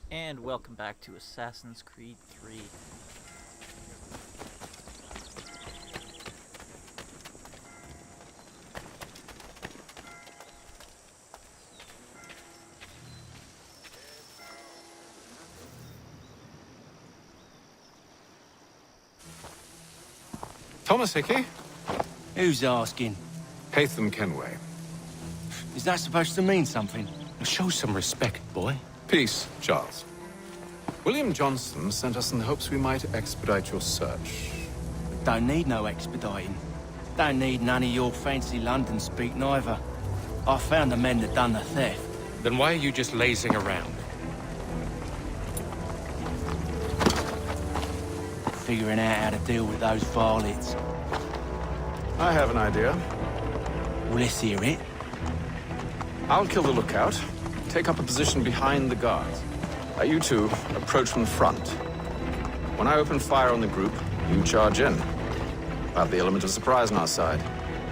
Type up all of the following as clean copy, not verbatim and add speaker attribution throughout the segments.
Speaker 1: And welcome back to Assassin's Creed 3.
Speaker 2: Thomas Hickey?
Speaker 3: Who's asking?
Speaker 2: Haytham Kenway.
Speaker 3: Is that supposed to mean something?
Speaker 2: Show some respect, boy. Peace, Charles. William Johnson sent us in the hopes we might expedite your search.
Speaker 3: Don't need no expediting. Don't need none of your fancy London speak neither. I found the men that done the theft.
Speaker 4: Then why are you just lazing around?
Speaker 3: Figuring out how to deal with those varlets.
Speaker 2: I have an idea.
Speaker 3: Well, let's hear it.
Speaker 2: I'll kill the lookout, take up a position behind the guards. You two approach from the front. When I open fire on the group, you charge in. We'll have the element of surprise on our side.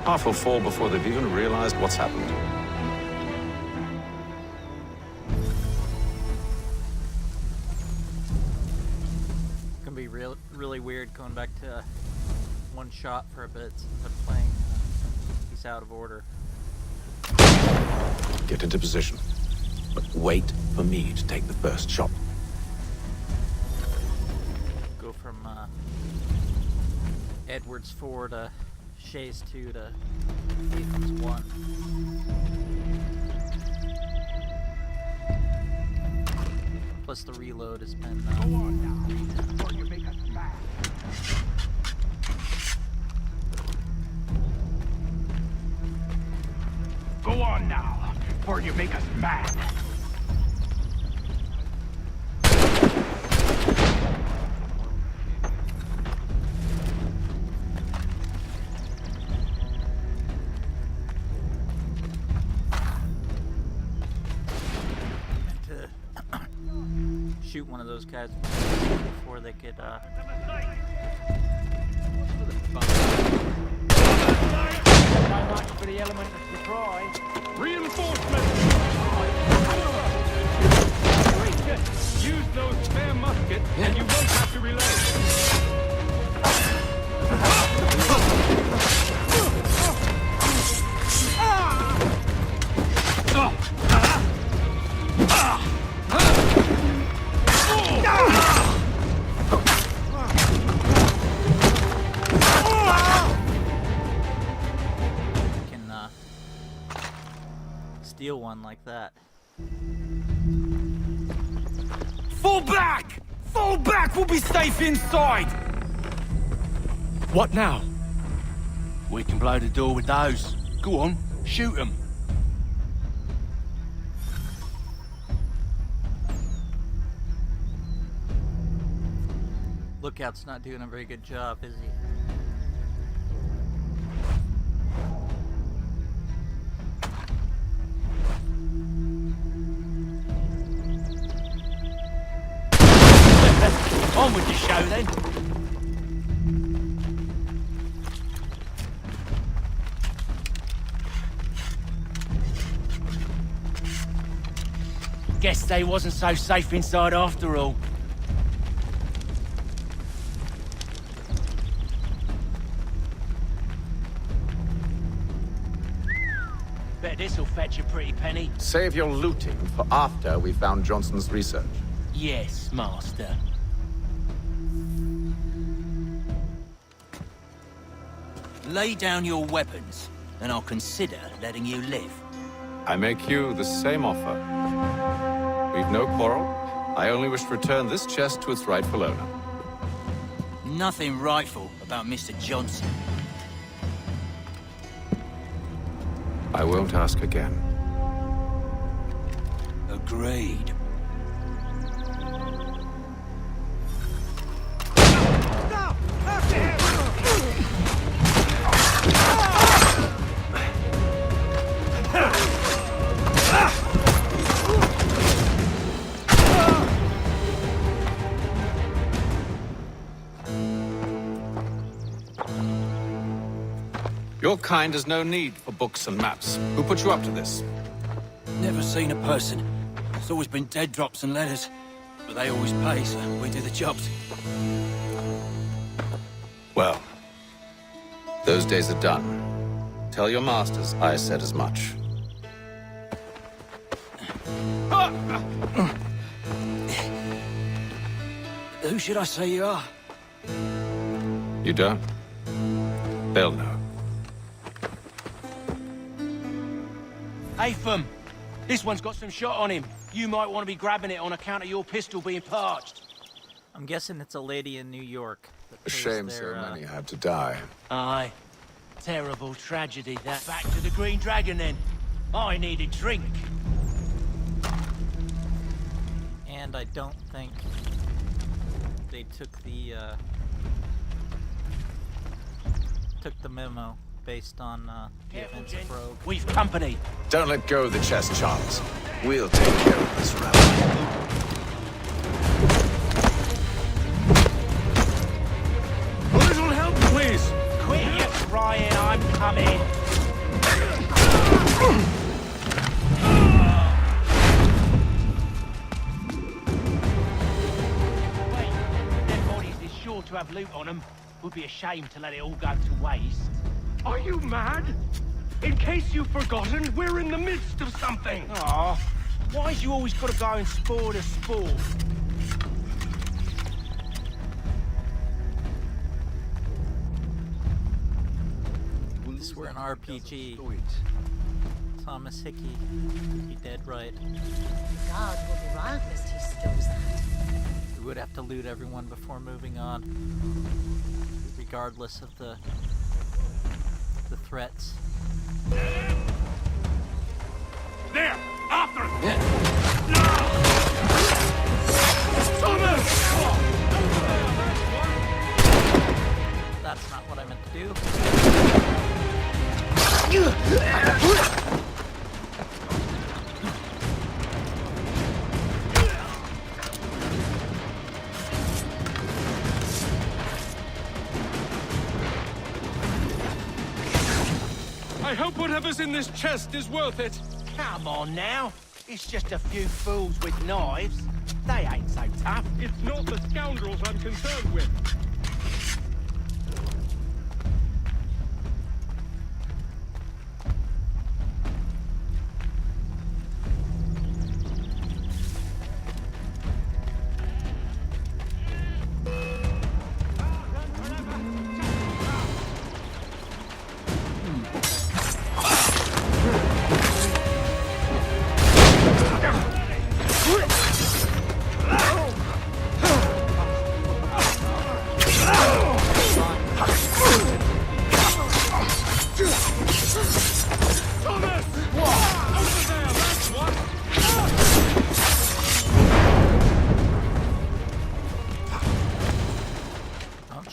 Speaker 2: Half will fall before they've even realized what's happened.
Speaker 1: Gonna be really weird going back to one shot for a bit since I'm playing He's Out of Order.
Speaker 2: Get into position. But wait for me to take the first shot.
Speaker 1: Go from Edwards 4 to Shays 2 to Haytham's 1. Plus the reload has been
Speaker 5: Go on now, before you make us mad. Go on now, before you make us mad.
Speaker 1: Shoot one of those guys before they could
Speaker 5: Not much for the element of surprise.
Speaker 6: Reinforcements! Use those spare muskets and you won't have to reload.
Speaker 1: can steal one like that.
Speaker 3: Fall back! Fall back! We'll be safe inside!
Speaker 4: What now?
Speaker 3: We can blow the door with those. Go on, shoot them.
Speaker 1: Lookout's not doing a very good job, is he?
Speaker 3: On with the show then. Guess they wasn't so safe inside after all. Bet this'll fetch a pretty penny.
Speaker 2: Save your looting for after we found Johnson's research.
Speaker 3: Yes, master. Lay down your weapons, and I'll consider letting you live.
Speaker 2: I make you the same offer. We've no quarrel. I only wish to return this chest to its rightful owner.
Speaker 3: Nothing rightful about Mr. Johnson.
Speaker 2: I won't ask again.
Speaker 3: Agreed.
Speaker 2: Your kind has no need for books and maps. Who put you up to this?
Speaker 3: Never seen a person. It's always been dead drops and letters. But they always pay, so we do the jobs.
Speaker 2: Well, those days are done. Tell your masters I said as much.
Speaker 3: Who should I say you are?
Speaker 2: You don't? They'll know.
Speaker 3: Haytham! This one's got some shot on him. You might want to be grabbing it on account of your pistol being parched.
Speaker 1: I'm guessing it's a lady in New York. That
Speaker 2: A
Speaker 1: pays
Speaker 2: shame
Speaker 1: their,
Speaker 2: so many had to die.
Speaker 3: Aye. Terrible tragedy, that. Back to the Green Dragon, then. I need a drink.
Speaker 1: And I don't think they took the memo based on the events of Rogue.
Speaker 3: We've company.
Speaker 2: Don't let go of the chest, Charles. We'll take care of this round.
Speaker 6: A little help, please!
Speaker 3: Quit your crying, I'm coming. Wait, dead bodies is sure to have loot on them. Would be a shame to let it all go to waste.
Speaker 6: Are you mad? In case you've forgotten, we're in the midst of something!
Speaker 3: Aw, why's you always got to go and spoil the sport?
Speaker 1: This were an RPG. Thomas Hickey would be dead right.
Speaker 7: God will be wild lest he stows that.
Speaker 1: We would have to loot everyone before moving on, regardless of the threats.
Speaker 6: There! After it! Thomas!
Speaker 1: That's not what I meant to do.
Speaker 6: I hope whatever's in this chest is worth it.
Speaker 3: Come on now. It's just a few fools with knives. They ain't so tough.
Speaker 6: It's not the scoundrels I'm concerned with.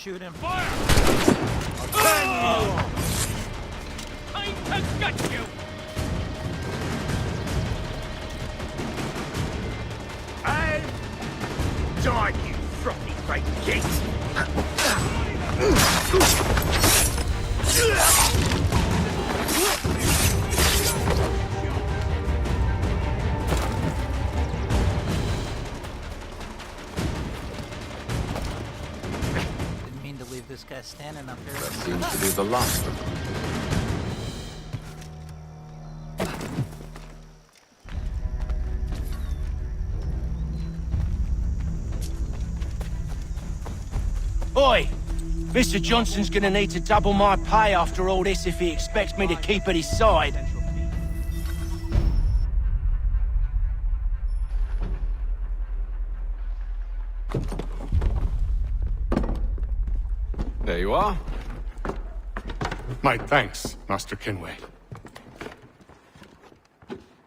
Speaker 1: Shoot him.
Speaker 6: Fire! Time to gut you!
Speaker 8: I'll die, you frothy-faced git!
Speaker 1: Didn't mean to leave this guy standing up here.
Speaker 2: That seems to be the last of them.
Speaker 3: Oi! Mr. Johnson's gonna need to double my pay after all this if he expects me to keep at his side.
Speaker 2: There you are.
Speaker 4: My thanks, Master Kenway.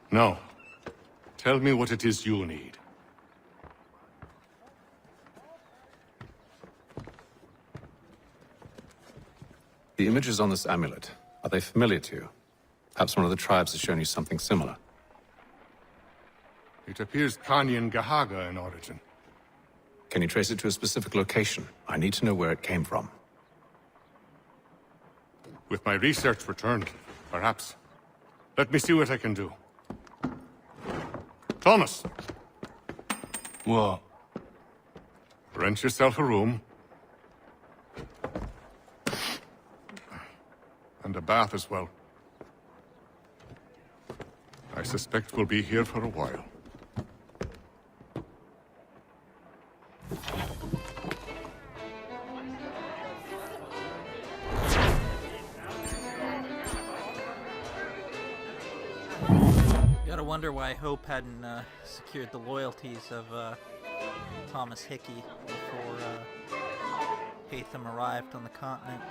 Speaker 4: Now, tell me what it is you'll need.
Speaker 2: The images on this amulet, are they familiar to you? Perhaps one of the tribes has shown you something similar.
Speaker 4: It appears Kanyan Gahaga in origin.
Speaker 2: Can you trace it to a specific location? I need to know where it came from.
Speaker 4: With my research returned, perhaps. Let me see what I can do. Thomas!
Speaker 3: What?
Speaker 4: Rent yourself a room. And a bath as well. I suspect we'll be here for a while.
Speaker 1: Gotta wonder why Hope hadn't secured the loyalties of Thomas Hickey before Haytham arrived on the continent.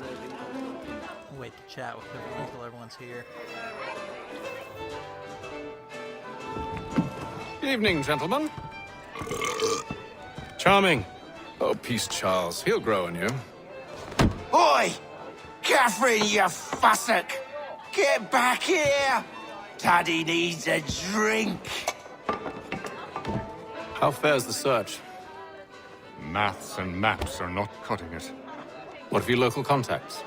Speaker 1: I'll wait to chat with everyone until everyone's here.
Speaker 2: Evening, gentlemen.
Speaker 3: Charming.
Speaker 2: Oh, peace, Charles. He'll grow on you.
Speaker 8: Oi! Catherine, you fussock! Get back here! Taddy needs a drink.
Speaker 2: How fares the search?
Speaker 4: Maths and maps are not cutting it.
Speaker 2: What of your local contacts?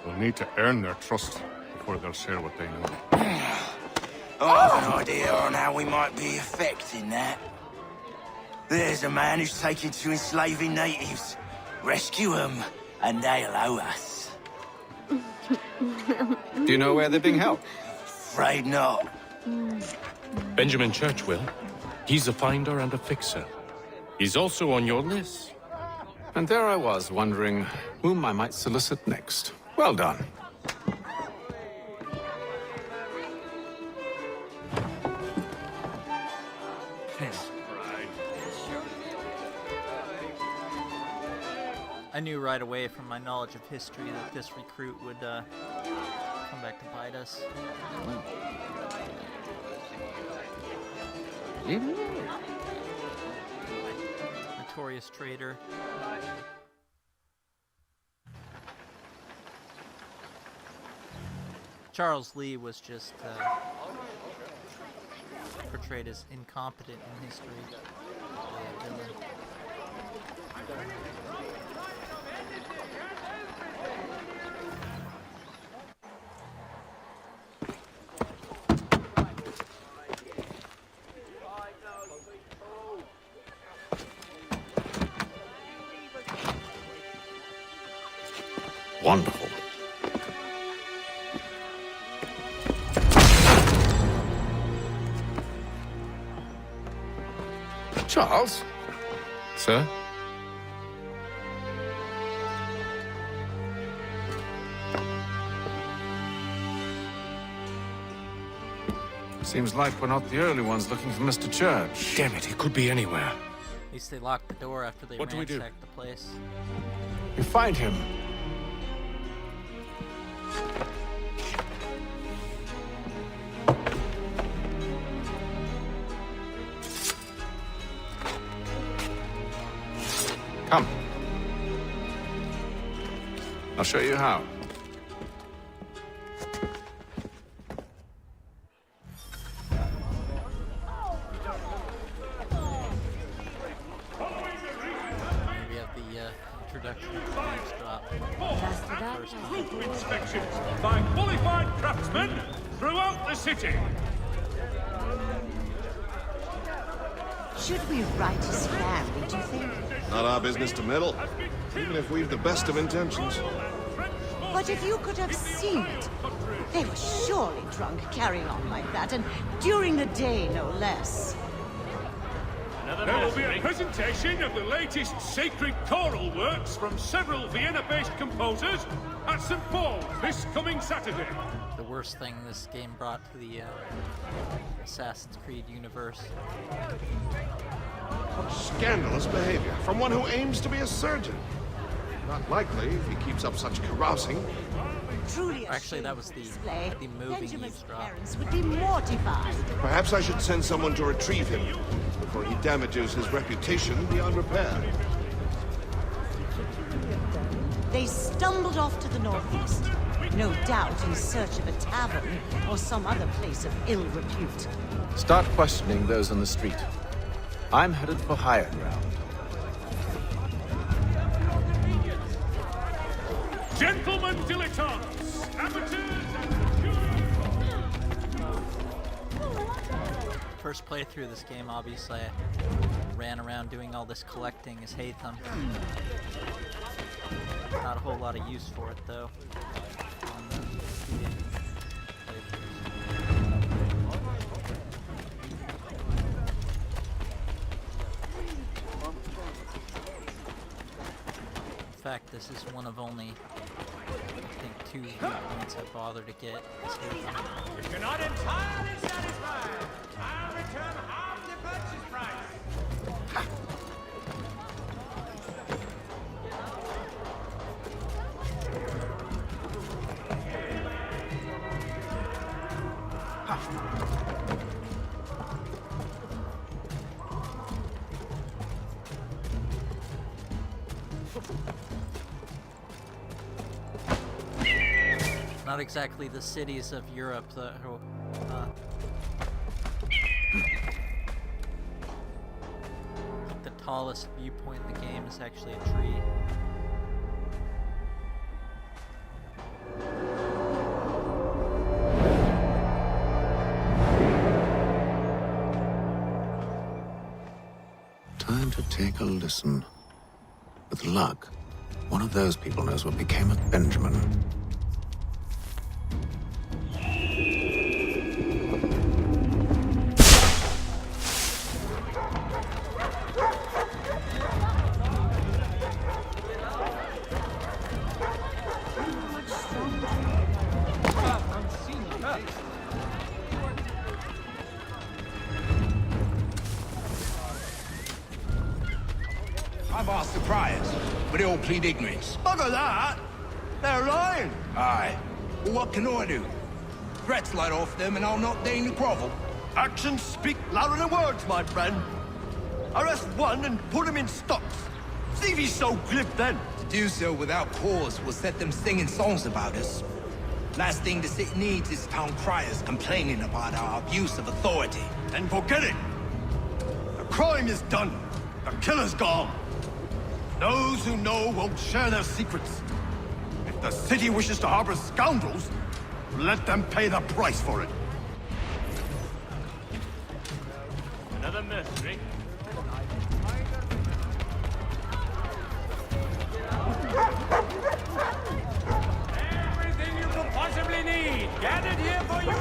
Speaker 4: We'll need to earn their trust before they'll share what they know.
Speaker 8: I have an idea on how we might be affecting that. There's a man who's taken to enslaving natives. Rescue them, and they'll owe us.
Speaker 2: Do you know where they're being held?
Speaker 8: Afraid not.
Speaker 9: Benjamin Church will. He's a finder and a fixer. He's also on your list.
Speaker 2: And there I was, wondering whom I might solicit next. Well done.
Speaker 1: I knew right away from my knowledge of history that this recruit would come back to bite us. Notorious traitor. Charles Lee was just portrayed as incompetent in history.
Speaker 2: Wonderful. Charles?
Speaker 9: Sir?
Speaker 2: Seems like we're not the only ones looking for Mr. Church.
Speaker 9: Damn it, he could be anywhere.
Speaker 1: At least they locked the door after they
Speaker 9: What do we do?
Speaker 1: ransacked the place.
Speaker 2: You find him. Come. I'll show you how.
Speaker 1: We have the introduction to the eavesdrop. First time.
Speaker 6: Inspections by qualified craftsmen throughout the city.
Speaker 7: Should we write a scam, do you think?
Speaker 10: Not our business to meddle, even if we've the best of intentions.
Speaker 7: But if you could have seen it, they were surely drunk carrying on like that, and during the day, no less.
Speaker 6: There will be a presentation of the latest sacred choral works from several Vienna-based composers at St. Paul's this coming Saturday.
Speaker 1: The worst thing this game brought to the Assassin's Creed universe.
Speaker 10: What scandalous behavior from one who aims to be a surgeon. Not likely if he keeps up such carousing.
Speaker 7: Truly a
Speaker 1: Actually, that was
Speaker 7: shameful
Speaker 1: the
Speaker 7: display.
Speaker 1: moving
Speaker 7: Benjamin's
Speaker 1: eavesdrop.
Speaker 7: parents would be mortified.
Speaker 10: Perhaps I should send someone to retrieve him before he damages his reputation beyond repair.
Speaker 7: They stumbled off to the northeast, no doubt in search of a tavern or some other place of ill repute.
Speaker 2: Start questioning those on the street. I'm headed for higher ground.
Speaker 6: Gentlemen dilettantes, amateurs and
Speaker 1: first playthrough of this game, obviously, I ran around doing all this collecting as Haytham. Not a whole lot of use for it, though. On the playthroughs. In fact, this is one of only, I think, 2 viewpoints I bother to get.
Speaker 5: If you're not entirely satisfied, I'll return half the purchase price.
Speaker 1: Not exactly the cities of Europe that the tallest viewpoint in the game is actually a tree.
Speaker 10: Time to take a listen. With luck, one of those people knows what became of Benjamin.
Speaker 8: I've asked the priors, but they all plead ignorance.
Speaker 3: Bugger that! They're lying!
Speaker 8: Aye. Well, what can I do? Threats light off them and I'll not deign to grovel.
Speaker 3: Actions speak louder than words, my friend. Arrest one and put him in stocks. See if he's so glib then.
Speaker 8: To do so without cause will set them singing songs about us. Last thing the city needs is town criers complaining about our abuse of authority.
Speaker 3: Then forget it. The crime is done. The killer's gone. Those who know won't share their secrets. If the city wishes to harbor scoundrels, let them pay the price for it.
Speaker 5: Another mystery. Everything you could possibly need, gathered here for you.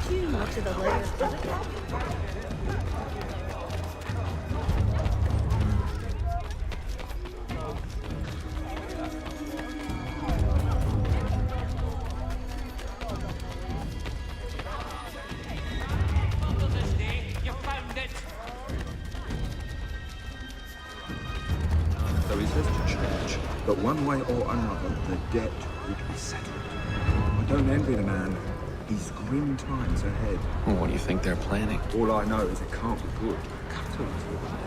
Speaker 7: Too much of the layers of it.
Speaker 5: You found it.
Speaker 11: So he says to church that one way or another the debt would be settled. I don't envy the man. He's grim times ahead.
Speaker 2: Well, what do you think they're planning?
Speaker 11: All I know is it can't be good.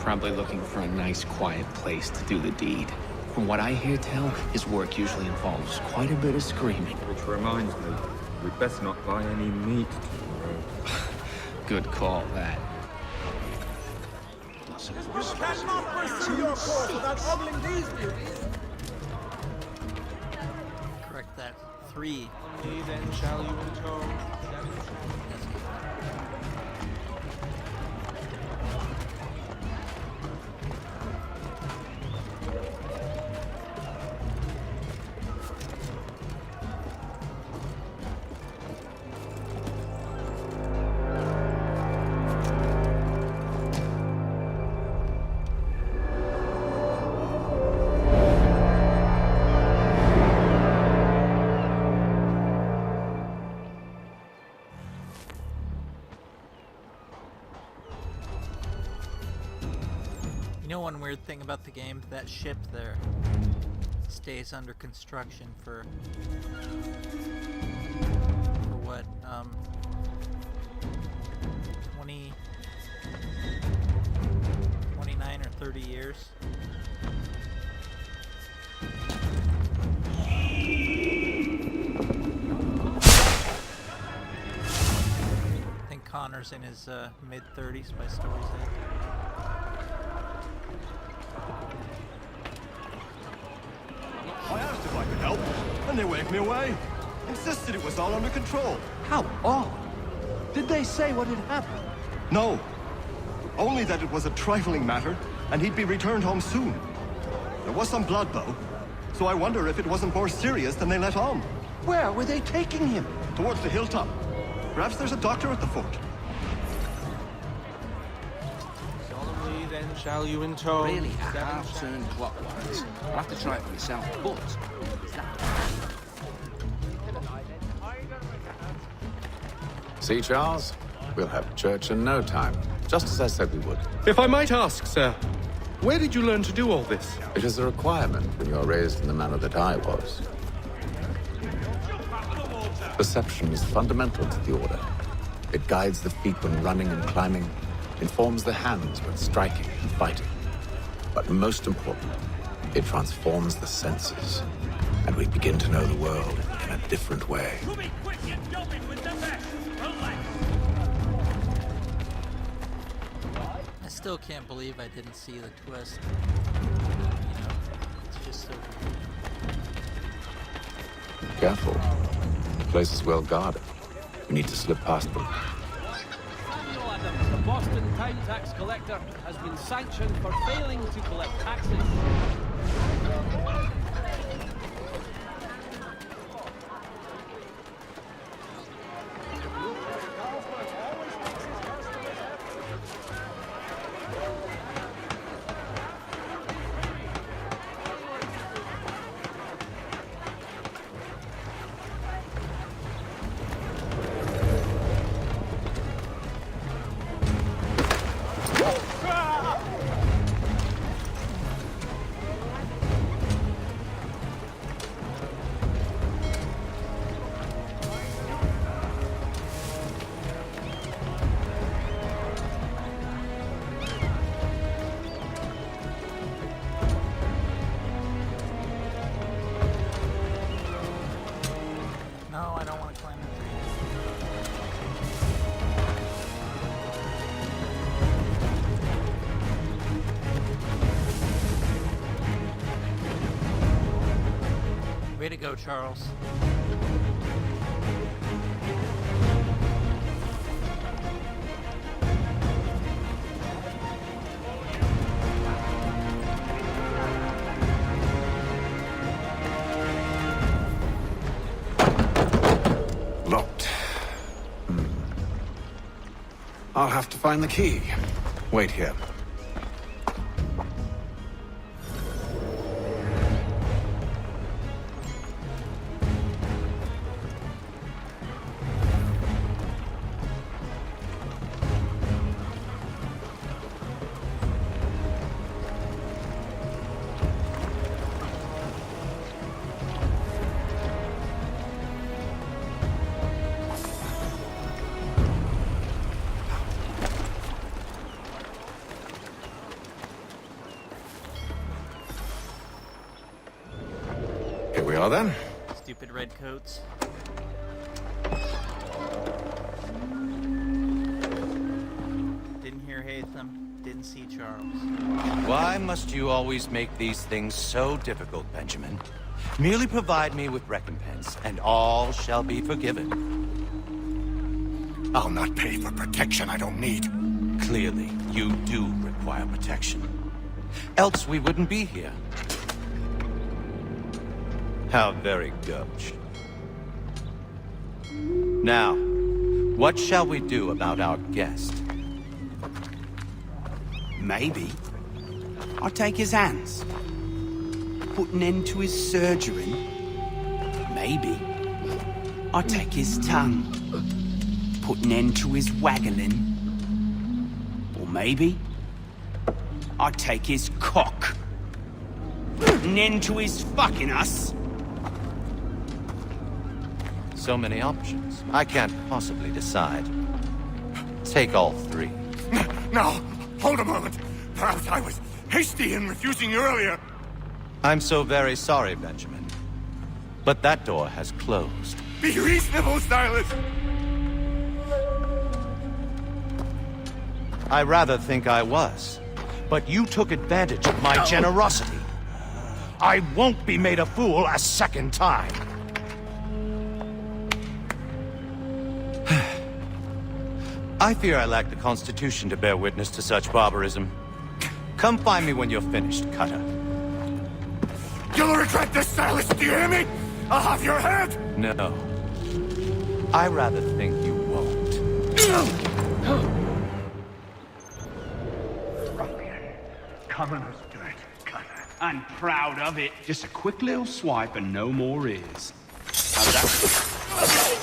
Speaker 12: Probably looking for a nice, quiet place to do the deed. From what I hear tell, his work usually involves quite a bit of screaming.
Speaker 11: Which reminds me, we'd best not buy any meat tomorrow.
Speaker 12: Good call, that.
Speaker 3: You cannot pursue your course without ogling these beauties.
Speaker 1: Correct that. 3.
Speaker 5: Then shall you atone.
Speaker 1: You know one weird thing about the game? That ship there stays under construction for what, 29 or 30 years? I think Connor's in his mid-30s by stories there.
Speaker 3: I asked if I they waved me away. Insisted it was all under control.
Speaker 5: How odd. Did they say what had happened?
Speaker 3: No. Only that it was a trifling matter, and he'd be returned home soon. There was some blood, though, so I wonder if it wasn't more serious than they let on.
Speaker 5: Where were they taking him?
Speaker 3: Towards the hilltop. Perhaps there's a doctor at the fort.
Speaker 5: Solemnly then shall you intone.
Speaker 11: Really, a half-turn clockwise. I'll have to try it for myself, but...
Speaker 2: See, Charles? We'll have church in no time, just as I said we would.
Speaker 6: If I might ask, sir, where did you learn to do all this?
Speaker 2: It is a requirement when you are raised in the manner that I was. Perception is fundamental to the order. It guides the feet when running and climbing, informs the hands when striking and fighting. But most important, it transforms the senses, and we begin to know the world in a different way.
Speaker 1: I still can't believe I didn't see the twist. You know, it's just so weird.
Speaker 2: Careful. The place is well guarded. We need to slip past them.
Speaker 13: The Boston Town Tax Collector has been sanctioned for failing to collect taxes.
Speaker 1: No, I don't want to climb the tree. Way to go, Charles.
Speaker 2: Locked. I'll have to find the key. Wait here. Here we are then.
Speaker 1: Stupid redcoats. Didn't hear Haytham. Didn't see Charles.
Speaker 14: Why must you always make these things so difficult, Benjamin? Merely provide me with recompense, and all shall be forgiven.
Speaker 3: I'll not pay for protection I don't need.
Speaker 14: Clearly, you do require protection. Else we wouldn't be here. How very gauche. Now, what shall we do about our guest?
Speaker 8: Maybe I'll take his hands. Put an end to his surgery. Maybe I'll take his tongue. Put an end to his waggling. Or maybe I'll take his cock. Put an end to his fucking us.
Speaker 14: So many options. I can't possibly decide. Take all three.
Speaker 3: No, hold a moment. Perhaps I was hasty in refusing you earlier.
Speaker 14: I'm so very sorry, Benjamin. But that door has closed.
Speaker 3: Be reasonable, Silas.
Speaker 14: I rather think I was. But you took advantage of my generosity. I won't be made a fool a second time. I fear I lack the constitution to bear witness to such barbarism. Come find me when you're finished, Cutter.
Speaker 3: You'll regret this, Silas, do you hear me? I'll have your head!
Speaker 14: No. I rather think you won't.
Speaker 5: Commoner's dirt, Cutter. I'm proud of it. Just a quick little swipe and no more is. How's that?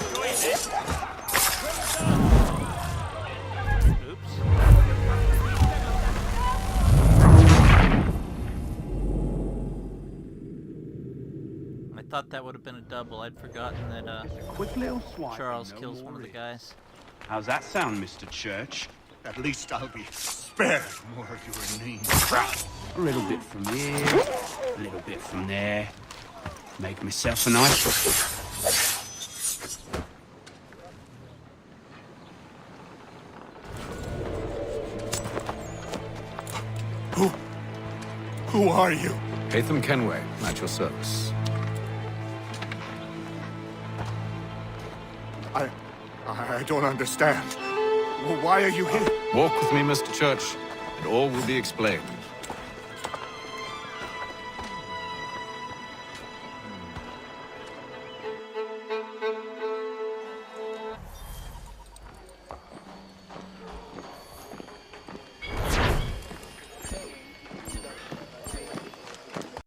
Speaker 1: I thought that would have been a double. I'd forgotten that
Speaker 5: Quick little swipe.
Speaker 1: Charles
Speaker 5: no
Speaker 1: kills
Speaker 5: more
Speaker 1: one of the
Speaker 5: is.
Speaker 1: guys.
Speaker 5: How's that sound, Mr. Church?
Speaker 3: At least I'll be spared more of your name.
Speaker 5: A little bit from here, a little bit from there. Make myself a nice...
Speaker 3: Who are you?
Speaker 2: Haytham Kenway, at your service.
Speaker 3: I don't understand. Why are you here?
Speaker 2: Walk with me, Mr. Church, and all will be explained.